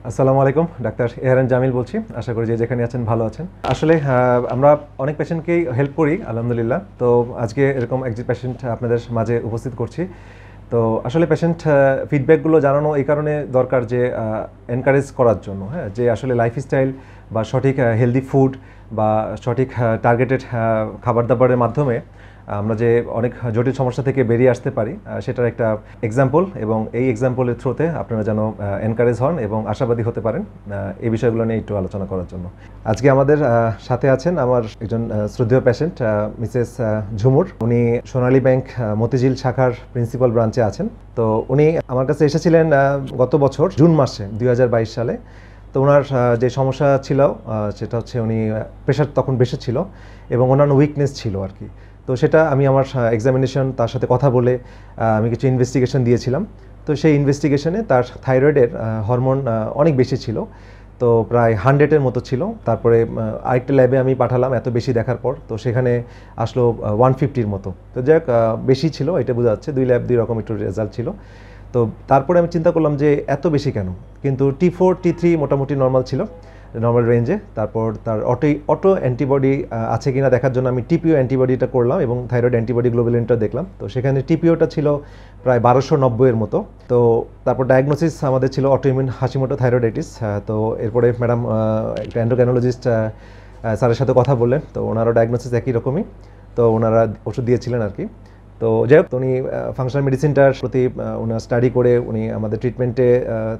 আসসালামু আলাইকুম, ডাক্তার এহরান জামিল বলছি। আশা করি যে যেখানে আছেন ভালো আছেন। আসলে আমরা অনেক পেশেন্টকেই হেল্প করি আলহামদুলিল্লাহ। তো আজকে এরকম একজন পেশেন্ট আপনাদের মাঝে উপস্থিত করছি। তো আসলে পেশেন্ট ফিডব্যাকগুলো জানানো এই কারণে দরকার যে এনকারেজ করার জন্য, হ্যাঁ, যে আসলে লাইফস্টাইল বা সঠিক হেলদি ফুড বা সঠিক টার্গেটেড খাবার দাবারের মাধ্যমে আমরা যে অনেক জটিল সমস্যা থেকে বেরিয়ে আসতে পারি সেটার একটা এক্সাম্পল, এবং এই এক্সাম্পলের থ্রুতে আপনারা যেন এনকারেজ হন এবং আশাবাদী হতে পারেন, এই বিষয়গুলো নিয়ে একটু আলোচনা করার জন্য আজকে আমাদের সাথে আছেন আমার একজন শ্রদ্ধেয় পেশেন্ট মিসেস ঝুমুর। উনি সোনালী ব্যাংক মতিঝিল শাখার প্রিন্সিপাল ব্রাঞ্চে আছেন। তো উনি আমার কাছে এসেছিলেন গত বছর জুন মাসে 2022 সালে। তো ওনার যে সমস্যা ছিল সেটা হচ্ছে উনি প্রেশার তখন বেশি ছিল এবং অন্যান্য উইকনেস ছিল আর কি। তো সেটা আমি আমার এক্সামিনেশন তার সাথে কথা বলে আমি কিছু ইনভেস্টিগেশন দিয়েছিলাম। তো সেই ইনভেস্টিগেশনে তার থাইরয়েডের হরমোন অনেক বেশি ছিল, তো প্রায় 100-এর মতো ছিল। তারপরে আরেকটা ল্যাবে আমি পাঠালাম এত বেশি দেখার পর, তো সেখানে আসলো 150-র মতো। তো যাক, বেশি ছিল এটা বোঝা যাচ্ছে, 2 ল্যাব 2 রকম একটু রেজাল্ট ছিল। তো তারপরে আমি চিন্তা করলাম যে এত বেশি কেন, কিন্তু T4 T3 মোটামুটি নর্মাল ছিল, নর্মাল রেঞ্জে। তারপর তার অটো অ্যান্টিবডি আছে কিনা দেখার জন্য আমি টিপিও অ্যান্টিবডিটা করলাম এবং থাইরয়েড অ্যান্টিবডি গ্লোবুলিনটা দেখলাম। তো সেখানে টিপিওটা ছিল প্রায় 1290-এর মতো। তো তারপর ডায়াগনোসিস আমাদের ছিল অটোইমিউন হাশিমোটো থাইরয়েডাইটিস। তো এরপরে ম্যাডাম একটা এন্ডোক্রাইনোলজিস্ট স্যারের সাথে কথা বললেন, তো ওনারও ডায়াগনোসিস একই রকমই। তো ওনারা ওষুধ দিয়েছিলেন আর কি। তো যাই হোক, উনি ফাংশনাল মেডিসিনটার প্রতি ওনার স্টাডি করে উনি আমাদের ট্রিটমেন্টে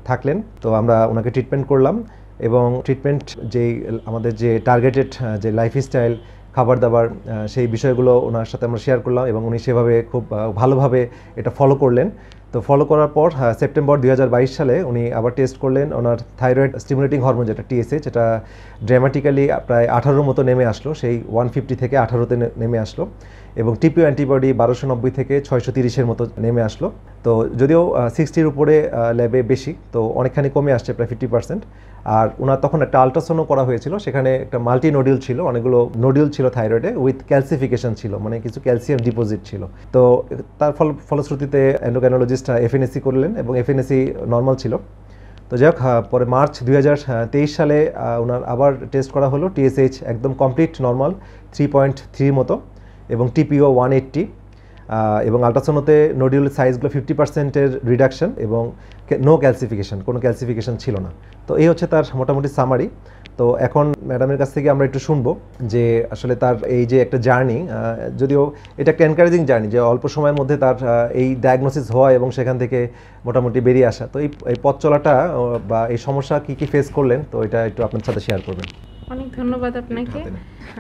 থাকলেন। তো আমরা ওনাকে ট্রিটমেন্ট করলাম এবং ট্রিটমেন্ট যেই আমাদের যে টার্গেটেড যে লাইফস্টাইল খাবার দাবার সেই বিষয়গুলো ওনার সাথে আমরা শেয়ার করলাম এবং উনি সেভাবে খুব ভালোভাবে এটা ফলো করলেন। তো ফলো করার পর সেপ্টেম্বর 2022 সালে উনি আবার টেস্ট করলেন। ওনার থাইরয়েড স্টিমুলেটিং হরমোন যেটা TSH, এটা ড্রামাটিক্যালি প্রায় 18-র মতো নেমে আসলো, সেই 150 থেকে 18-তে নেমে আসলো। এবং টিপিও অ্যান্টিবডি 1290 থেকে 630-এর মতো নেমে আসলো। তো যদিও 60-র উপরে ল্যাবে বেশি, তো অনেকখানি কমে আসছে, প্রায় 50%। আর ওনার তখন একটা আলট্রাসাউন্ডও করা হয়েছিল, সেখানে একটা মাল্টি নোডিউল ছিল, অনেকগুলো নোডিউল ছিল থাইরয়েডে, উইথ ক্যালসিফিকেশন ছিল, মানে কিছু ক্যালসিয়াম ডিপোজিট ছিল। তো তার ফলশ্রুতিতে এন্ডোক্রাইনোলজিস্ট এফএনএসি করলেন এবং এফএনএসি নর্মাল ছিল। তো যাই হোক, পরে মার্চ 2023 সালে ওনার আবার টেস্ট করা হলো। TSH একদম কমপ্লিট নর্মাল 3.3 মতো এবং টিপিও 180, এবং আলট্রাসাউন্ডতে নোডিউলের সাইজগুলো 50%-এর রিডাকশন এবং নো ক্যালসিফিকেশন, কোনো ক্যালসিফিকেশন ছিল না। তো এই হচ্ছে তার মোটামুটি সামারি। তো এখন ম্যাডামের কাছ থেকে আমরা একটু শুনবো যে আসলে তার এই যে একটা জার্নি, যদিও এটা একটা এনকারেজিং জার্নি, যে অল্প সময়ের মধ্যে তার এই ডায়াগনোসিস হওয়া এবং সেখান থেকে মোটামুটি বেরিয়ে আসা। তো এই পথ চলাটা বা এই সমস্যা কী কী ফেস করলেন, তো এটা একটু আপনার সাথে শেয়ার করবেন। অনেক ধন্যবাদ আপনাকে।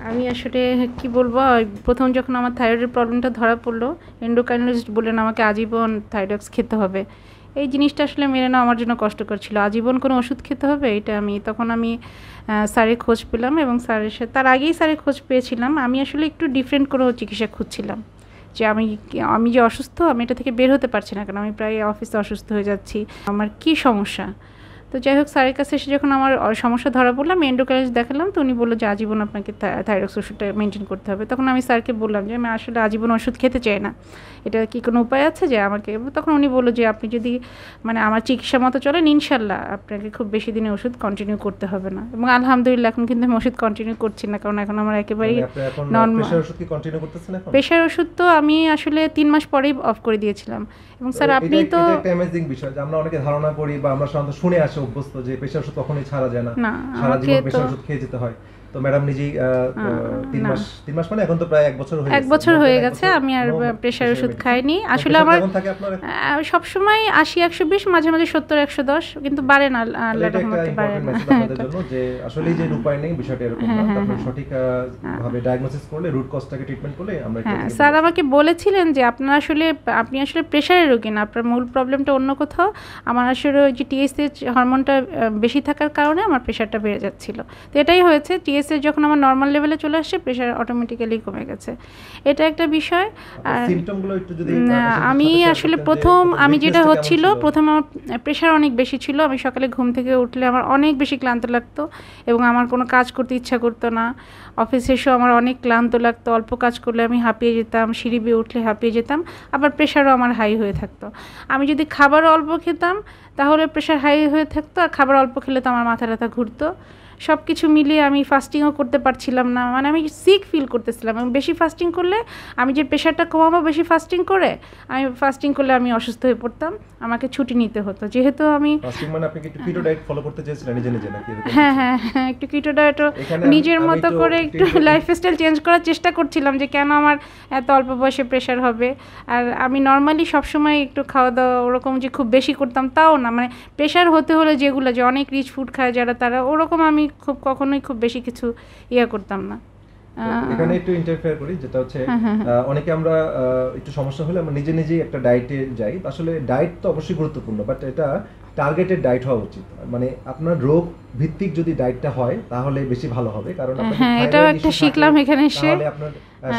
আমি আসলে কি বলবো, প্রথম যখন আমার থাইরয়েডের প্রবলেমটা ধরা পড়লো, এন্ডোক্রাইনোলজিস্ট বললেন আমাকে আজীবন থাইরয়েডক্স খেতে হবে। এই জিনিসটা আসলে মেনে নেওয়া আমার জন্য কষ্টকর ছিল, আজীবন কোনো ওষুধ খেতে হবে এটা। তখন আমি স্যারের খোঁজ পেলাম এবং স্যারের সাথে তার আগেই স্যারের খোঁজ পেয়েছিলাম। আমি আসলে একটু ডিফারেন্ট কোনো চিকিৎসা খুঁজছিলাম, যে আমি যে অসুস্থ, আমি এটা থেকে বের হতে পারছি না, কারণ আমি প্রায় অফিসে অসুস্থ হয়ে যাচ্ছি, আমার কি সমস্যা। তো যাই হোক, স্যারের কাছে এসে যখন আমার সমস্যা ধরা পড়লাম, আমি এন্ডোক্রাইনোলজিস্ট দেখালাম। তো উনি বললো যে আজীবন আপনাকে থাইরয়েড ওষুধটা মেনটেন করতে হবে। তখন আমি স্যারকে বললাম যে আমি আসলে আজীবন ওষুধ খেতে চাই না, এটা কি কোনো উপায় আছে যে আমাকে। তখন উনি বললো যে আপনি যদি আমার চিকিৎসা মতো চলেন, ইনশাল্লাহ আপনাকে খুব বেশি দিনে ওষুধ কন্টিনিউ করতে হবে না। এবং আলহামদুলিল্লাহ এখন কিন্তু আমি ওষুধ কন্টিনিউ করছি না, কারণ এখন আমার একেবারেই প্রেশার ওষুধ তো আমি আসলে 3 মাস পরেই অফ করে দিয়েছিলাম। এবং স্যার আপনি তো একটা অ্যামেজিং বিষয় যে আমরা অনেকে ধারণা করি বা আমরা সাধারণত শুনে আসি অভ্যস্ত যে প্রেশার ওষুধ কখনোই ছাড়া যায় না, সারা জীবন প্রেশার ওষুধ খেয়ে যেতে হয়। তো ম্যাডাম নিজেই 3 মাস মানে এখন তো প্রায় 1 বছর হয়ে গেছে আমি আর প্রেশার ওষুধ খাইনি। আসলে আমার সব সময় 80-120, মাঝে মাঝে 70-110, কিন্তু বাড়ে না, আল্লাহর রহমতে বাড়ে না। যে আসলে যে উপায় নেই, বিষয়টা এরকম না, তারপর সঠিক ভাবে ডায়াগনোসিস করলে, রুট কজটাকে ট্রিটমেন্ট করলে আমরা। স্যার আমাকে বলেছিলেন যে আপনি আসলে প্রেশারের রোগী না, আপনার মূল প্রবলেমটা অন্য কোথাও। আমার আসলে ওই যে TSH হরমোনটা বেশি থাকার কারণে আমার প্রেশারটা বেড়ে যাচ্ছিল। তো এটাই হয়েছে, TSH যখন আমার নর্মাল লেভেলে চলে আসছে, প্রেশার অটোমেটিক্যালি কমে গেছে। এটা একটা বিষয়। আর সিম্পটমগুলো একটু যদি আমি আসলে প্রথম আমি যেটা হচ্ছিল, প্রথম আমার প্রেশার অনেক বেশি ছিল। আমি সকালে ঘুম থেকে উঠলে আমার অনেক বেশি ক্লান্ত লাগতো এবং আমার কোনো কাজ করতে ইচ্ছা করতো না। অফিসে এসেও আমার অনেক ক্লান্ত লাগতো, অল্প কাজ করলে আমি হাঁপিয়ে যেতাম, সিঁড়ি বেয়ে উঠলে হাঁপিয়ে যেতাম, আবার প্রেশারও আমার হাই হয়ে থাকতো। আমি যদি খাবারও অল্প খেতাম তাহলে প্রেশার হাই হয়ে থাকতো, আর খাবার অল্প খেলে তো আমার মাথা ব্যথা ঘুরতো। সব কিছু মিলিয়ে আমি ফাস্টিংও করতে পারছিলাম না, মানে আমি সিক ফিল করতেছিলাম। এবং বেশি ফাস্টিং করলে আমি যে প্রেশারটা কমাবো, বেশি ফাস্টিং করে আমি ফাস্টিং করলে আমি অসুস্থ হয়ে পড়তাম, আমাকে ছুটি নিতে হতো। যেহেতু আমি ফাস্টিং মানে আপনি কি একটু কিটো ডায়েট ফলো করতে চেয়েছিলেন নিজে নিজে নাকি? হ্যাঁ হ্যাঁ হ্যাঁ, একটু কিটো ডায়েটও নিজের মতো করে একটু লাইফস্টাইল চেঞ্জ করার চেষ্টা করছিলাম, যে কেন আমার এত অল্প বয়সে প্রেশার হবে। আর আমি নর্মালি সবসময় একটু খাওয়া দাওয়া ওরকম যে খুব বেশি করতাম তাও না, মানে প্রেশার হতে হলে যেগুলো যে অনেক রিচ ফুড খায় যারা, তারা ওরকম আমি খুব কখনোই খুব বেশি কিছু করতাম না। এখানে একটু ইন্টারফেয়ার করি, যেটা হচ্ছে অনেকে আমরা একটু সমস্যা হলে আমরা নিজে নিজেই একটা ডায়েটে যাই। আসলে ডায়েট তো অবশ্যই গুরুত্বপূর্ণ, বাট এটা টার্গেটেড ডায়েট হওয়া উচিত। মানে আপনার রোগ ভিত্তিক যদি ডায়েটটা হয় তাহলে বেশি ভালো হবে, কারণ এটাও একটা শিখলাম এখানে এসে। তাহলে আপনার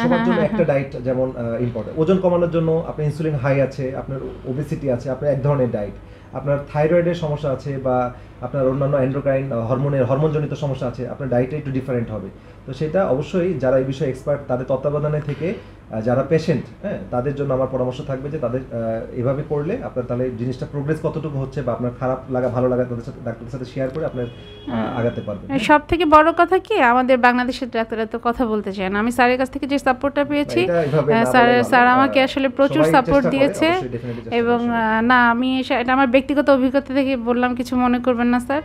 সবার জন্য একটা ডায়েট যেমন ইম্পর্টেন্ট। ওজন কমানোর জন্য আপনার ইনসুলিন হাই আছে, আপনার ওবেসিটি আছে, আপনার এক ধরনের ডায়েট। আপনার থাইরয়েডের সমস্যা আছে বা আপনার অন্যান্য এন্ডোক্রাইন হরমোনজনিত সমস্যা আছে, আপনার ডায়েটটা একটু ডিফারেন্ট হবে। তো সেটা অবশ্যই যারা এই বিষয়ে এক্সপার্ট তাদের তত্ত্বাবধানে থেকে যারা পেশেন্ট, হ্যাঁ, তাদের জন্য আমার পরামর্শ থাকবে যে তাদের এভাবে করলে আপনার তাহলে জিনিসটা প্রোগ্রেস কতটুকু হচ্ছে বা আপনার খারাপ লাগা ভালো লাগা তাদের সাথে ডাক্তারের সাথে শেয়ার করে আপনার আগাতে পারবেন। সব থেকে বড় কথা কি, আমাদের বাংলাদেশের ডাক্তাররা তো কথা বলতে চায় না। আমি স্যারের কাছ থেকে যে সাপোর্টটা পেয়েছি, স্যার আমাকে আসলে প্রচুর সাপোর্ট দিয়েছে। এবং না, আমি এটা আমার ব্যক্তিগত অভিজ্ঞতা থেকে বললাম, কিছু মনে করবেন না স্যার।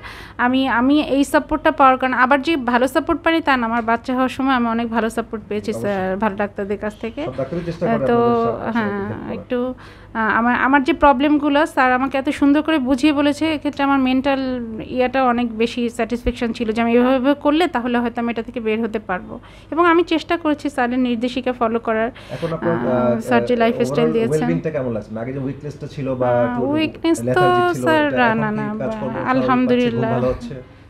আমি এই সাপোর্টটা পাওয়ার কারণ, আবার যে ভালো সাপোর্ট পাই তা না, আমার বাচ্চা হওয়ার সময় আমি অনেক ভালো সাপোর্ট পেয়েছি স্যার, ভালো ডাক্তারদের কাছ থেকে। তো হ্যাঁ, একটু আমার যে প্রবলেমগুলো স্যার আমাকে এত সুন্দর করে বুঝিয়ে বলেছে, এক্ষেত্রে আমার মেন্টাল ইয়াটা অনেক বেশি স্যাটিসফ্যাকশন ছিল যে আমি এভাবে করলে তাহলে হয়তো আমি এটা থেকে বের হতে পারবো। এবং আমি চেষ্টা করেছি স্যারের নির্দেশিকা ফলো করার। স্যার যে লাইফস্টাইল দিয়েছেন, উইকনেস তো স্যার না না, আলহামদুলিল্লাহ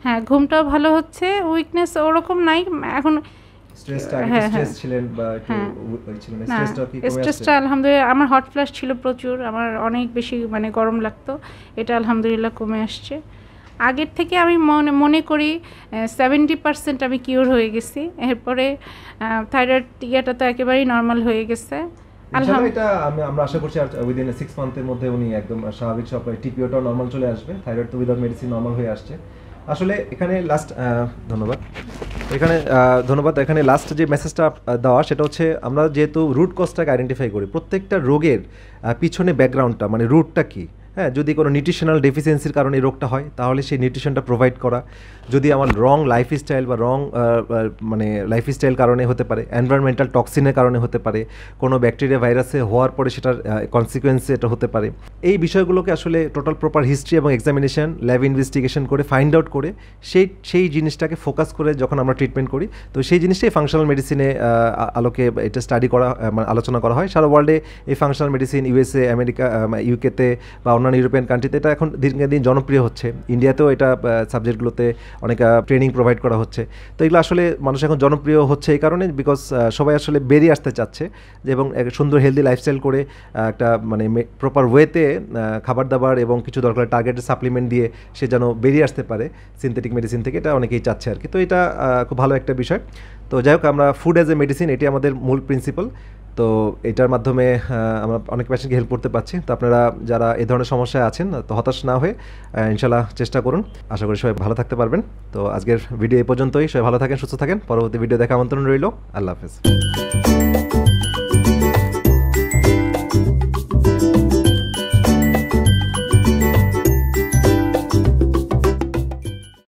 হ্যাঁ, ঘুমটাও ভালো হচ্ছে, উইকনেস ওরকম নাই এখন। স্ট্রেসটা আলহামদুলিল্লাহ, আমার হট ফ্ল্যাশ ছিল প্রচুর, আমার অনেক বেশি মানে গরম লাগতো, এটা আলহামদুলিল্লাহ কমে আসছে। আগের থেকে আমি মনে করি 70% আমি কিওর হয়ে গেছি। এরপরে থাইরয়েড ইয়াটা তো একেবারেই নর্মাল হয়ে গেছে এটা আমরা আশা করছি উইদিন 6 মান্থের মধ্যে উনি একদম স্বাভাবিক, সব টিপিওটাও নর্মাল চলে আসবে, থাইরয়েড তো উইদাউট মেডিসিন নর্মাল হয়ে আসছে। আসলে এখানে লাস্ট ধন্যবাদ। এখানে লাস্ট যে মেসেজটা দেওয়া সেটা হচ্ছে, আমরা যেহেতু রুট কজটাকে আইডেন্টিফাই করি, প্রত্যেকটা রোগের পিছনে ব্যাকগ্রাউন্ডটা মানে রুটটা কী, হ্যাঁ, যদি কোনো নিউট্রিশনাল ডেফিসিয়েন্সির কারণে এই রোগটা হয় তাহলে সেই নিউট্রিশনটা প্রোভাইড করা, যদি আমার রং লাইফস্টাইল বা মানে লাইফস্টাইল কারণে হতে পারে, এনভায়রনমেন্টাল টক্সিনের কারণে হতে পারে, কোনো ব্যাকটেরিয়া ভাইরাসে হওয়ার পরে সেটার কনসিকুয়েন্সে এটা হতে পারে। এই বিষয়গুলোকে আসলে টোটাল প্রপার হিস্ট্রি এবং এক্সামিনেশন, ল্যাব ইনভেস্টিগেশন করে ফাইন্ড আউট করে সেই জিনিসটাকে ফোকাস করে যখন আমরা ট্রিটমেন্ট করি, তো সেই জিনিসটাই ফাংশনাল মেডিসিনে আলোকে এটা স্টাডি করা, মানে আলোচনা করা হয়। সারা ওয়ার্ল্ডে এই ফাংশনাল মেডিসিন USA, আমেরিকা, ইউকেতে বা অন্যান্য ইউরোপিয়ান কান্ট্রিতে এটা এখন দিনকে দিন জনপ্রিয় হচ্ছে। ইন্ডিয়াতেও এটা সাবজেক্টগুলোতে অনেক ট্রেনিং প্রোভাইড করা হচ্ছে। তো এগুলো আসলে মানুষ এখন জনপ্রিয় হচ্ছে এই কারণে, বিকজ সবাই আসলে বেরিয়ে আসতে চাচ্ছে যে, এবং সুন্দর হেলদি লাইফস্টাইল করে একটা মানে প্রপার ওয়েতে খাবার দাবার এবং কিছু দরকার টার্গেটেড সাপ্লিমেন্ট দিয়ে সে যেন বেরিয়ে আসতে পারে সিনথেটিক মেডিসিন থেকে, এটা অনেকেই চাচ্ছে আর কি। তো এটা খুব ভালো একটা বিষয়। তো যাই হোক, আমরা ফুড অ্যাজ এ মেডিসিন, এটি আমাদের মূল প্রিন্সিপাল। তো এটার মাধ্যমে আমরা অনেক পেশেন্টকে হেল্প করতে পারছি। তো আপনারা যারা এই ধরনের সমস্যায় আছেন, তো হতাশ না হয়ে ইনশাল্লাহ চেষ্টা করুন। আশা করি সবাই ভালো থাকতে পারবেন। তো আজকের ভিডিও এই পর্যন্তই। সবাই ভালো থাকেন, সুস্থ থাকেন। পরবর্তী ভিডিও দেখা আমন্ত্রণ রইল। আল্লাহ হাফেজ।